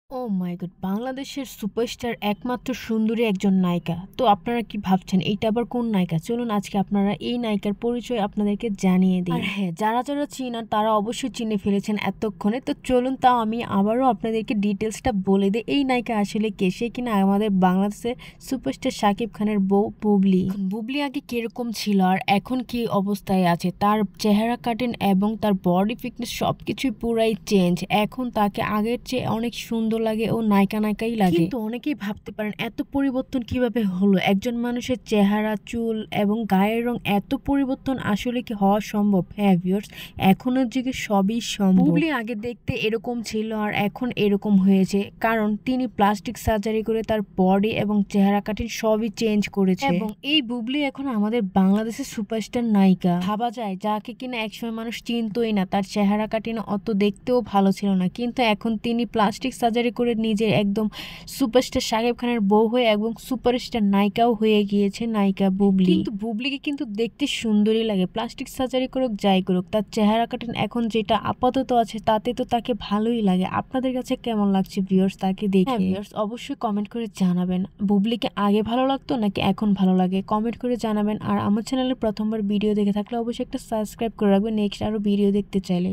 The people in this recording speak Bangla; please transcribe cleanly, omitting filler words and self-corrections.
ওহ মাই গড! বাংলাদেশের সুপারস্টার একমাত্র সুন্দরী একজন নায়িকা। তো আপনারা কি ভাবছেন এইটা আবার কোন নায়িকা? চলুন আজকে আপনারা এই নায়িকার পরিচয় আপনাদেরকে জানিয়ে দিই। আর হ্যাঁ, যারা চিনেন তারা অবশ্যই চিনে ফেলেছেন এতক্ষণে। তো চলুন তাও আমি আবারও আপনাদেরকে ডিটেইলসটা বলে দেই। এই নায়িকা আসলে কে? সে কিনা আমাদের বাংলাদেশের সুপারস্টার শাকিব খানের বউ বুবলি। বুবলি আগে কিরকম ছিল আর এখন কি অবস্থায় আছে? তার চেহারা কাটিং এবং তার বডি ফিটনেস সবকিছুই পুরাই চেঞ্জ। এখন তাকে আগের চেয়ে অনেক সুন্দর লাগে ও নায়িকাই লাগে। কিন্তু অনেকেই ভাবতে পারেন এত পরিবর্তন কিভাবে হলো? একজন মানুষের চেহারা, চুল এবং গায়ের রং এত পরিবর্তন আসলে কি হওয়া সম্ভব? হ্যাঁ ভিউয়ার্স, এখনের যুগে সবই সম্ভব। বুবলি আগে দেখতে এরকম ছিল আর এখন এরকম হয়েছে, কারণ তিনি প্লাস্টিক সার্জারি করে তার বডি এবং চেহারা কাটিং সবই চেঞ্জ করেছে। এবং এই বুবলি এখন আমাদের বাংলাদেশের সুপারস্টার নায়িকা। ভাবা যায় যাকে কিনা একসময় মানুষ চিনতই না, তার চেহারা কাটিং অত দেখতেও ভালো ছিল না, কিন্তু এখন তিনি প্লাস্টিক সার্জারি করে নিজের একদম সুপারস্টার শাকিব খানের বউ হয়ে এবং সুপারস্টার নায়িকাও হয়ে গিয়েছে নায়িকা বুবলি। কিন্তু বুবলিকে কিন্তু দেখতে সুন্দরই লাগে, প্লাস্টিক সার্জারি করুক যাই করুক, তার চেহারা কাটিং এখন যেটা আপাতত আছে তাতে তো তাকে ভালোই লাগে। আপনাদের কাছে কেমন লাগছে ভিউয়ার্স তাকে দেখে? হ্যাঁ ভিউয়ার্স, অবশ্যই কমেন্ট করে জানাবেন বুবলিকে আগে ভালো লাগতো নাকি এখন ভালো লাগে, কমেন্ট করে জানাবেন। আর আমার চ্যানেলে প্রথমবার ভিডিও দেখে থাকলে অবশ্যই একটা সাবস্ক্রাইব করে রাখবেন নেক্সট আরো ভিডিও দেখতে চাইলে।